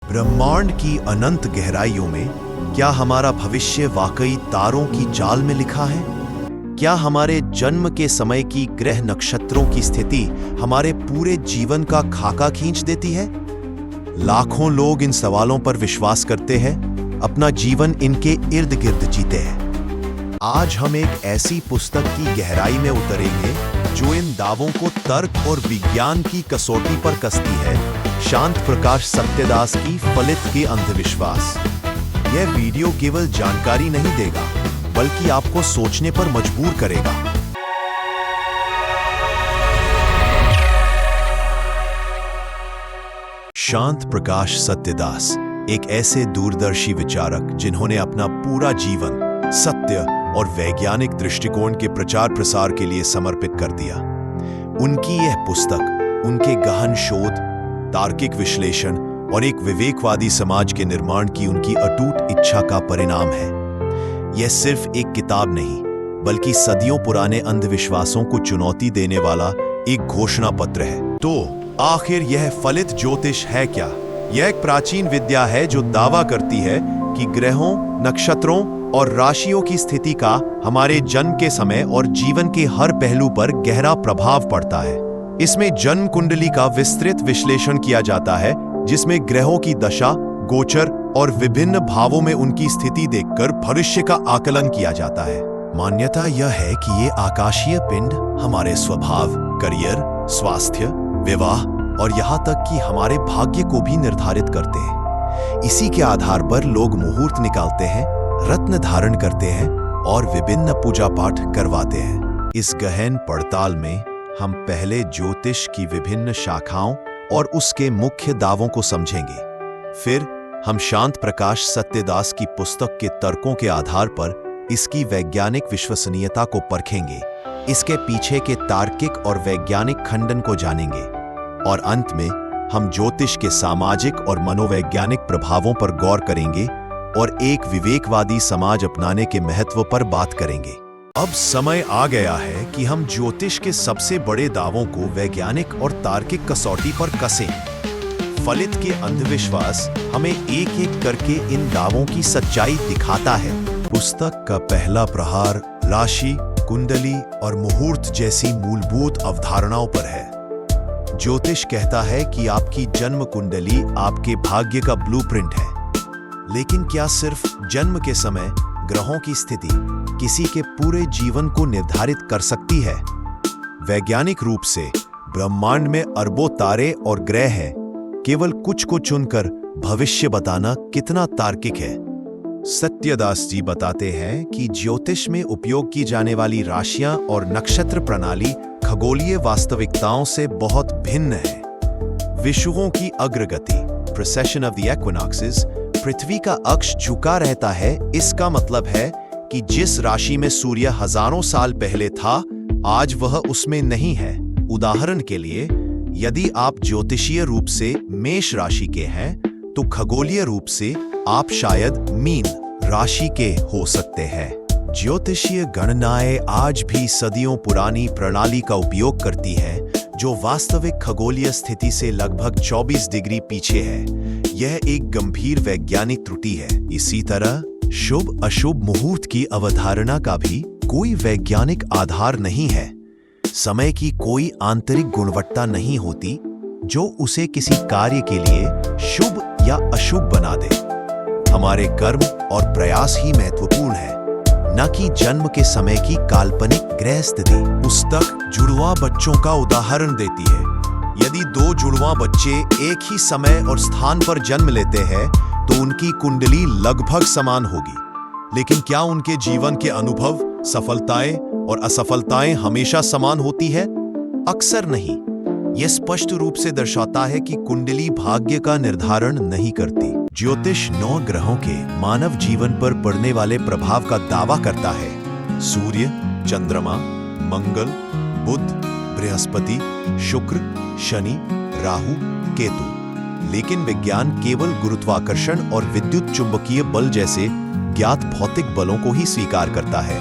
ब्रह्मांड की अनंत गहराइयों में क्या हमारा भविष्य वाकई तारों की जाल में लिखा है? क्या हमारे जन्म के समय की ग्रह नक्षत्रों की स्थिति हमारे पूरे जीवन का खाका खींच देती है? लाखों लोग इन सवालों पर विश्वास करते हैं, अपना जीवन इनके इर्द गिर्द जीते हैं। आज हम एक ऐसी पुस्तक की गहराई में उतरेंगे जो इन दावों को तर्क और विज्ञान की कसौटी पर कसती है। शांत प्रकाश सत्यदास की फलित के अंधविश्वास। यह वीडियो केवल जानकारी नहीं देगा, बल्कि आपको सोचने पर मजबूर करेगा। शांत प्रकाश सत्यदास एक ऐसे दूरदर्शी विचारक जिन्होंने अपना पूरा जीवन सत्य और वैज्ञानिक दृष्टिकोण के प्रचार प्रसार के लिए समर्पित कर दिया। उनकी यह पुस्तक उनके गहन शोध, तार्किक विश्लेषण और एक विवेकवादी समाज के निर्माण की उनकी अटूट इच्छा का परिणाम है। यह सिर्फ एक किताब नहीं, बल्कि सदियों पुराने अंधविश्वासों को चुनौती देने वाला एक घोषणा पत्र है। तो आखिर यह फलित ज्योतिष है क्या? यह एक प्राचीन विद्या है जो दावा करती है कि ग्रहों, नक्षत्रों और राशियों की स्थिति का हमारे जन्म के समय और जीवन के हर पहलू पर गहरा प्रभाव पड़ता है। इसमें जन्म कुंडली का विस्तृत विश्लेषण किया जाता है, जिसमें ग्रहों की दशा, गोचर और विभिन्न भावों में उनकी स्थिति देखकर भविष्य का आकलन किया जाता है। मान्यता यह है कि ये आकाशीय पिंड हमारे स्वभाव, करियर, स्वास्थ्य, विवाह और यहाँ तक कि हमारे भाग्य को भी निर्धारित करते हैं। इसी के आधार पर लोग मुहूर्त निकालते हैं, रत्न धारण करते हैं और विभिन्न पूजा पाठ करवाते हैं। इस गहन पड़ताल में हम पहले ज्योतिष की विभिन्न शाखाओं और उसके मुख्य दावों को समझेंगे। फिर हम शांत प्रकाश सत्यदास की पुस्तक के तर्कों के आधार पर इसकी वैज्ञानिक विश्वसनीयता को परखेंगे, इसके पीछे के तार्किक और वैज्ञानिक खंडन को जानेंगे और अंत में हम ज्योतिष के सामाजिक और मनोवैज्ञानिक प्रभावों पर गौर करेंगे और एक विवेकवादी समाज अपनाने के महत्व पर बात करेंगे। अब समय आ गया है कि हम ज्योतिष के सबसे बड़े दावों को वैज्ञानिक और तार्किक कसौटी पर कसें। फलित के अंधविश्वास हमें एक एक करके इन दावों की सच्चाई दिखाता है। पुस्तक का पहला प्रहार राशि, कुंडली और मुहूर्त जैसी मूलभूत अवधारणाओं पर है। ज्योतिष कहता है कि आपकी जन्म कुंडली आपके भाग्य का ब्लूप्रिंट है, लेकिन क्या सिर्फ जन्म के समय ग्रहों की स्थिति किसी के पूरे जीवन को निर्धारित कर सकती है? वैज्ञानिक रूप से ब्रह्मांड में अरबों तारे और ग्रह हैं। केवल कुछ को चुनकर भविष्य बताना कितना तार्किक है? सत्यदास जी बताते हैं कि ज्योतिष में उपयोग की जाने वाली राशियां और नक्षत्र प्रणाली खगोलीय वास्तविकताओं से बहुत भिन्न है। विषुवों की अग्रगति, प्रोसेशन ऑफ द इक्विनॉक्सेस, पृथ्वी का अक्ष झुका रहता है। इसका मतलब है कि जिस राशि में सूर्य हजारों साल पहले था, आज वह उसमें नहीं है। उदाहरण के लिए, यदि आप ज्योतिषीय रूप से मेष राशि के हैं, तो खगोलीय रूप से आप शायद मीन राशि के हो सकते हैं। ज्योतिषीय गणनाएं आज भी सदियों पुरानी प्रणाली का उपयोग करती हैं, जो वास्तविक खगोलीय स्थिति से लगभग 24 डिग्री पीछे है। यह एक गंभीर वैज्ञानिक त्रुटि है। इसी तरह शुभ अशुभ मुहूर्त की अवधारणा का भी कोई वैज्ञानिक आधार नहीं है। समय की कोई आंतरिक गुणवत्ता नहीं होती जो उसे किसी कार्य के लिए शुभ या अशुभ बना दे। हमारे कर्म और प्रयास ही महत्वपूर्ण है, न कि जन्म के समय की काल्पनिक ग्रह स्थिति। पुस्तक जुड़वा बच्चों का उदाहरण देती है। यदि दो जुड़वा बच्चे एक ही समय और स्थान पर जन्म लेते हैं, तो उनकी कुंडली लगभग समान होगी। लेकिन क्या उनके जीवन के अनुभव, सफलताएं और असफलताएं हमेशा समान होती है? अक्सर नहीं। यह स्पष्ट रूप से दर्शाता है कि कुंडली भाग्य का निर्धारण नहीं करती। ज्योतिष 9 ग्रहों के मानव जीवन पर पड़ने वाले प्रभाव का दावा करता है। सूर्य, चंद्रमा, मंगल, बुध, बृहस्पति, शुक्र, शनि, राहु, केतु। लेकिन विज्ञान केवल गुरुत्वाकर्षण और विद्युत चुंबकीय बल जैसे ज्ञात भौतिक बलों को ही स्वीकार करता है,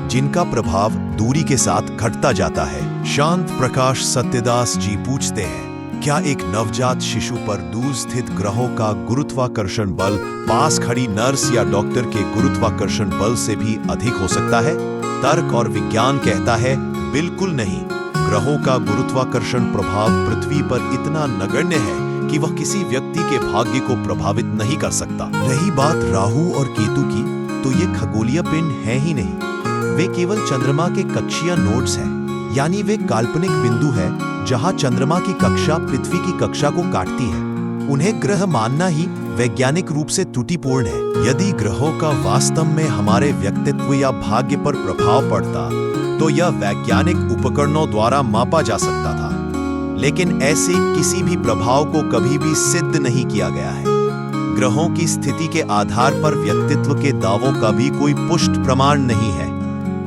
जिनका प्रभाव दूरी के साथ घटता जाता है। शांत प्रकाश सत्यदास जी पूछते हैं, क्या एक नवजात शिशु पर दूर स्थित ग्रहों का गुरुत्वाकर्षण बल पास खड़ी नर्स या डॉक्टर के गुरुत्वाकर्षण बल से भी अधिक हो सकता है? तर्क और विज्ञान कहता है बिल्कुल नहीं। ग्रहों का गुरुत्वाकर्षण प्रभाव पृथ्वी पर इतना नगण्य है कि वह किसी व्यक्ति के भाग्य को प्रभावित नहीं कर सकता। रही बात राहु और केतु की, तो ये खगोलीय पिंड है ही नहीं। वे केवल चंद्रमा के कक्षीय नोड्स हैं, यानी वे काल्पनिक बिंदु है जहां चंद्रमा की कक्षा पृथ्वी की कक्षा को काटती है। उन्हें ग्रह मानना ही वैज्ञानिक रूप से त्रुटिपूर्ण है। यदि ग्रहों का वास्तव में हमारे व्यक्तित्व या भाग्य पर प्रभाव पड़ता तो यह वैज्ञानिक उपकरणों द्वारा मापा जा सकता था, लेकिन ऐसे किसी भी प्रभाव को कभी भी सिद्ध नहीं किया गया है। ग्रहों की स्थिति के आधार पर व्यक्तित्व के दावों का भी कोई पुष्ट प्रमाण नहीं है।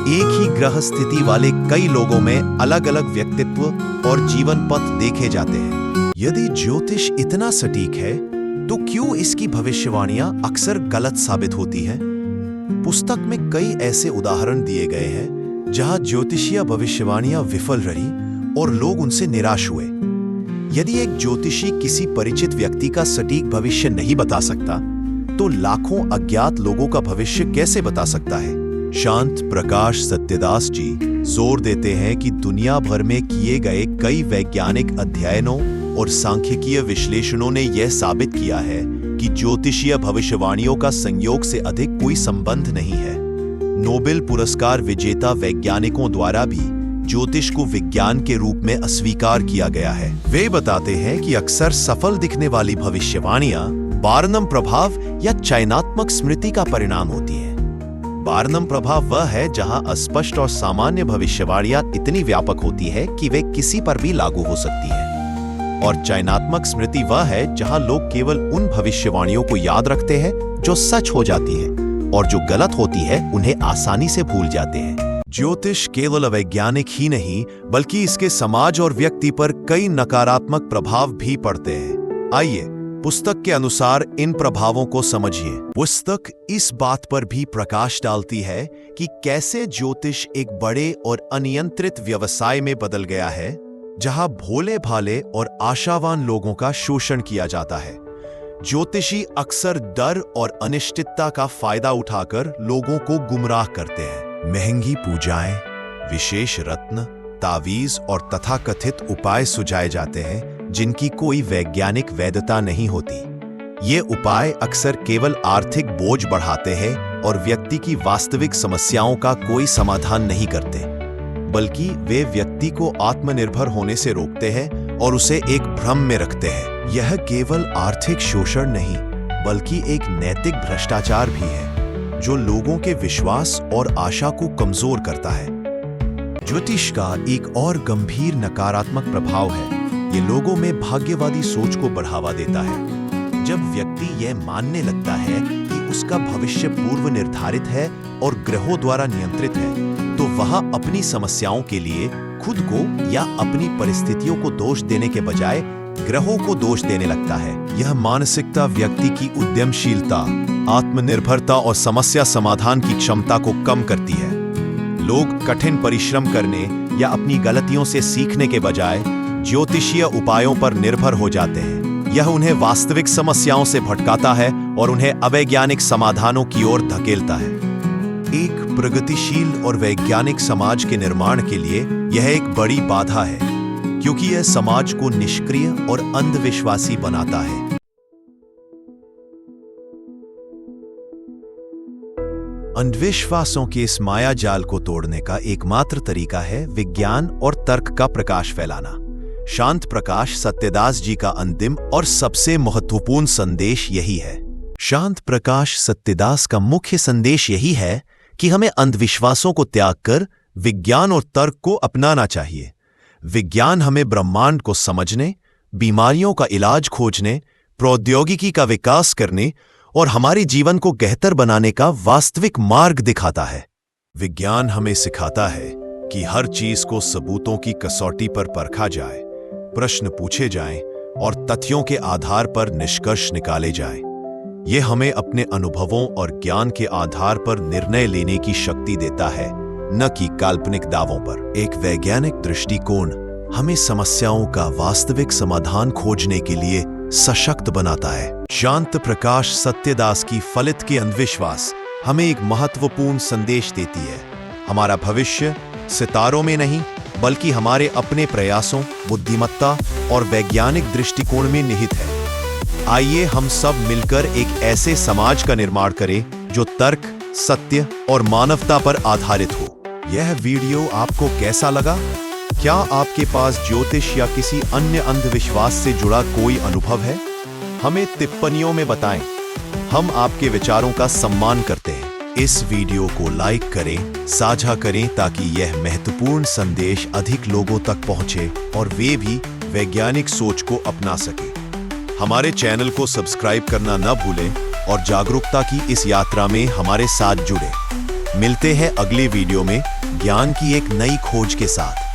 एक ही ग्रह स्थिति वाले कई लोगों में अलग अलग व्यक्तित्व और जीवन पथ देखे जाते हैं। यदि ज्योतिष इतना सटीक है तो क्यों इसकी भविष्यवाणियां अक्सर गलत साबित होती हैं? पुस्तक में कई ऐसे उदाहरण दिए गए हैं जहां ज्योतिषीय भविष्यवाणियां विफल रही और लोग उनसे निराश हुए। यदि एक ज्योतिषी किसी परिचित व्यक्ति का सटीक भविष्य नहीं बता सकता, तो लाखों अज्ञात लोगों का भविष्य कैसे बता सकता है? शांत प्रकाश सत्यदास जी जोर देते हैं कि दुनिया भर में किए गए कई वैज्ञानिक अध्ययनों और सांख्यिकीय विश्लेषणों ने यह साबित किया है कि ज्योतिषीय भविष्यवाणियों का संयोग से अधिक कोई संबंध नहीं है। नोबेल पुरस्कार विजेता वैज्ञानिकों द्वारा भी ज्योतिष को विज्ञान के रूप में अस्वीकार किया गया है। वे बताते हैं कि अक्सर सफल दिखने वाली भविष्यवाणियां बार्नम प्रभाव या चयनात्मक स्मृति का परिणाम होती हैं। बार्नम प्रभाव वह है जहां अस्पष्ट और सामान्य भविष्यवाणियां इतनी व्यापक होती है कि वे किसी पर भी लागू हो सकती है, और चयनात्मक स्मृति वह है जहां लोग केवल उन भविष्यवाणियों को याद रखते हैं जो सच हो जाती है, और जो गलत होती है उन्हें आसानी से भूल जाते हैं। ज्योतिष केवल अवैज्ञानिक ही नहीं, बल्कि इसके समाज और व्यक्ति पर कई नकारात्मक प्रभाव भी पड़ते हैं। आइए पुस्तक के अनुसार इन प्रभावों को समझिए। पुस्तक इस बात पर भी प्रकाश डालती है कि कैसे ज्योतिष एक बड़े और अनियंत्रित व्यवसाय में बदल गया है, जहां भोले भाले और आशावान लोगों का शोषण किया जाता है। ज्योतिषी अक्सर डर और अनिश्चितता का फायदा उठाकर लोगों को गुमराह करते हैं। महंगी पूजाएं, विशेष रत्न, तावीज और तथाकथित उपाय सुझाए जाते हैं जिनकी कोई वैज्ञानिक वैधता नहीं होती। ये उपाय अक्सर केवल आर्थिक बोझ बढ़ाते हैं और व्यक्ति की वास्तविक समस्याओं का कोई समाधान नहीं करते, बल्कि वे व्यक्ति को आत्मनिर्भर होने से रोकते हैं और उसे एक भ्रम में रखते हैं। यह केवल आर्थिक शोषण नहीं, बल्कि एक नैतिक भ्रष्टाचार भी है जो लोगों के विश्वास और आशा को कमजोर करता है। ज्योतिष का एक और गंभीर नकारात्मक प्रभाव है, ये लोगों में भाग्यवादी सोच को बढ़ावा देता है। जब व्यक्ति यह मानने लगता है कि उसका भविष्य पूर्व निर्धारित है और ग्रहों द्वारा नियंत्रित है, तो वह अपनी समस्याओं के लिए खुद को या अपनी परिस्थितियों को दोष देने के बजाय ग्रहों को दोष देने लगता है। यह मानसिकता व्यक्ति की उद्यमशीलता, आत्मनिर्भरता और समस्या समाधान की क्षमता को कम करती है। लोग कठिन परिश्रम करने या अपनी गलतियों से सीखने के बजाय ज्योतिषीय उपायों पर निर्भर हो जाते हैं। यह उन्हें वास्तविक समस्याओं से भटकाता है और उन्हें अवैज्ञानिक समाधानों की ओर धकेलता है। एक प्रगतिशील और वैज्ञानिक समाज के निर्माण के लिए यह एक बड़ी बाधा है, क्योंकि यह समाज को निष्क्रिय और अंधविश्वासी बनाता है। अंधविश्वासों के इस माया जाल को तोड़ने का एकमात्र तरीका है विज्ञान और तर्क का प्रकाश फैलाना। शांत प्रकाश सत्यदास जी का अंतिम और सबसे महत्वपूर्ण संदेश यही है। शांत प्रकाश सत्यदास का मुख्य संदेश यही है कि हमें अंधविश्वासों को त्याग कर विज्ञान और तर्क को अपनाना चाहिए। विज्ञान हमें ब्रह्मांड को समझने, बीमारियों का इलाज खोजने, प्रौद्योगिकी का विकास करने और हमारे जीवन को बेहतर बनाने का वास्तविक मार्ग दिखाता है। विज्ञान हमें सिखाता है कि हर चीज को सबूतों की कसौटी पर परखा जाए, प्रश्न पूछे जाएं और तथ्यों के आधार पर निष्कर्ष निकाले जाएं। यह हमें अपने अनुभवों और ज्ञान के आधार पर निर्णय लेने की शक्ति देता है, न कि काल्पनिक दावों पर। एक वैज्ञानिक दृष्टिकोण हमें समस्याओं का वास्तविक समाधान खोजने के लिए सशक्त बनाता है। शांत प्रकाश सत्यदास की फलित के अंधविश्वास हमें एक महत्वपूर्ण संदेश देती है। हमारा भविष्य सितारों में नहीं बल्कि हमारे अपने प्रयासों, बुद्धिमत्ता और वैज्ञानिक दृष्टिकोण में निहित है। आइए हम सब मिलकर एक ऐसे समाज का निर्माण करें जो तर्क, सत्य और मानवता पर आधारित हो। यह वीडियो आपको कैसा लगा? क्या आपके पास ज्योतिष या किसी अन्य अंधविश्वास से जुड़ा कोई अनुभव है? हमें टिप्पणियों में बताएं। हम आपके विचारों का सम्मान करते हैं। इस वीडियो को लाइक करें, साझा करें ताकि यह महत्वपूर्ण संदेश अधिक लोगों तक पहुंचे और वे भी वैज्ञानिक सोच को अपना सकें। हमारे चैनल को सब्सक्राइब करना न भूलें और जागरूकता की इस यात्रा में हमारे साथ जुड़े। मिलते हैं अगले वीडियो में ज्ञान की एक नई खोज के साथ।